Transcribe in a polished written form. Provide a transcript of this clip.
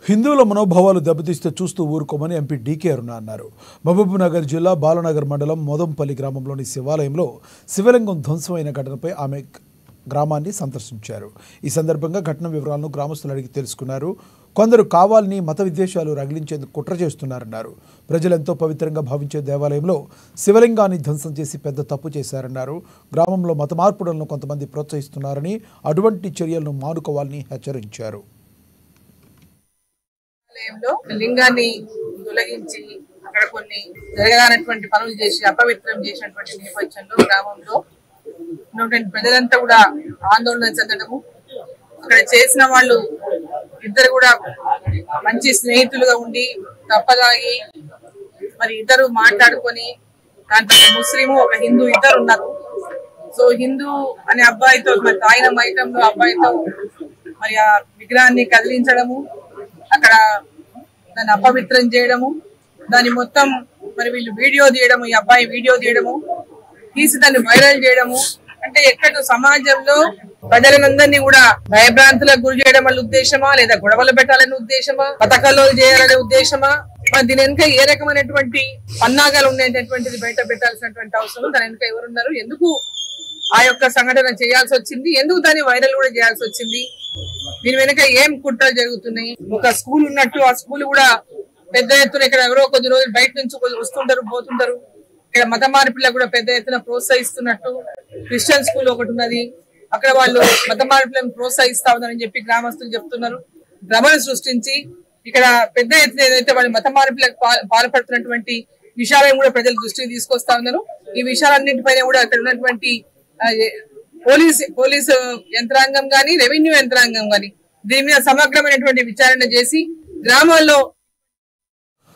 హిందువుల మనోభావాలు దెబ్బతీస్తే చూస్తూ ఊరుకోమని ఎంపీ డీకే అరుణ అన్నారు. మహబూబ్నగర్ జిల్లా బాలనగర్ మండలం మోదంపల్లి గ్రామంలోని శివాలయంలో శివలింగం ధ్వంసమైన ఘటనపై ఆమె గ్రామాన్ని సందర్శించారు. ఈ సందర్భంగా ఘటన వివరాలను గ్రామస్తులు అడిగి తెలుసుకున్నారు. కొందరు కావాలని మత విద్వేషాలు రగిలించేందుకు కుట్ర చేస్తున్నారన్నారు. ప్రజలెంతో పవిత్రంగా భావించే దేవాలయంలో శివలింగాన్ని ధ్వంసం చేసి పెద్ద తప్పు చేశారన్నారు. గ్రామంలో మత మార్పులను కొంతమంది ప్రోత్సహిస్తున్నారని, అటువంటి చర్యలను మానుకోవాలని హెచ్చరించారు. లింగాన్ని తొలగించి అక్కడ కొన్ని జరగానటువంటి పనులు చేసి అపవిత్రం చేసినటువంటి నేపథ్యంలో గ్రామంలో ఉన్నటువంటి ప్రజలంతా కూడా ఆందోళన చెందడము, అక్కడ చేసిన వాళ్ళు ఇద్దరు కూడా మంచి స్నేహితులుగా ఉండి తప్పదాగి మరి ఇద్దరు మాట్లాడుకొని దాంట్లో ముస్లిము ఒక హిందూ ఇద్దరు ఉన్నారు. సో హిందూ అనే అబ్బాయితో మరి తాగిన మైకంలో అబ్బాయితో మరి ఆ విగ్రహాన్ని కదిలించడము, అక్కడ దాన్ని అపవిత్రం చేయడము, దాన్ని మొత్తం మరి వీళ్ళు వీడియో తీయడము, ఈ అబ్బాయి వీడియో తీయడము, తీసి దాన్ని వైరల్ చేయడము, అంటే ఎక్కడ సమాజంలో ప్రజలందరినీ కూడా భయభ్రాంతులకు గురి చేయడం వల్ల ఉద్దేశమా, లేదా గొడవలు పెట్టాలనే ఉద్దేశమా, పథకాలు చేయాలనే ఉద్దేశమా, మరి దీని వెనుక ఏ రకమైనటువంటి పన్నాగాలు ఉండేటటువంటిది బయట పెట్టాల్సినటువంటి అవసరం, దాని వెనుక ఎవరున్నారు, ఎందుకు ఆ యొక్క సంఘటన చేయాల్సి వచ్చింది, ఎందుకు దాన్ని వైరల్ కూడా చేయాల్సి వచ్చింది, దీని వెనుక ఏం కుట్రలు జరుగుతున్నాయి. ఒక స్కూల్ ఉన్నట్టు ఆ స్కూల్ కూడా పెద్ద ఎత్తున ఇక్కడ ఎవరో కొద్ది రోజులు బయట నుంచి వస్తుంటారు పోతుంటారు, ఇక్కడ మత మార్పులకు కూడా పెద్ద ఎత్తున ప్రోత్సహిస్తున్నట్టు క్రిస్టియన్ స్కూల్ ఒకటి ఉన్నది, అక్కడ వాళ్ళు మత మార్పులను ప్రోత్సహిస్తా ఉన్నారని చెప్పి గ్రామస్తులు చెప్తున్నారు. భ్రమను సృష్టించి ఇక్కడ పెద్ద ఎత్తున ఏదైతే వాళ్ళు మత మార్పులకు పాల్పడుతున్నటువంటి విషయాలను కూడా ప్రజల దృష్టికి తీసుకొస్తా ఉన్నారు. ఈ విషయాలన్నింటిపైన కూడా అక్కడ ఉన్నటువంటి పోలీసు యంత్రాంగం గాని, రెవెన్యూ యంత్రాంగం గాని దీని మీద సమగ్రమైనటువంటి విచారణ చేసి గ్రామాల్లో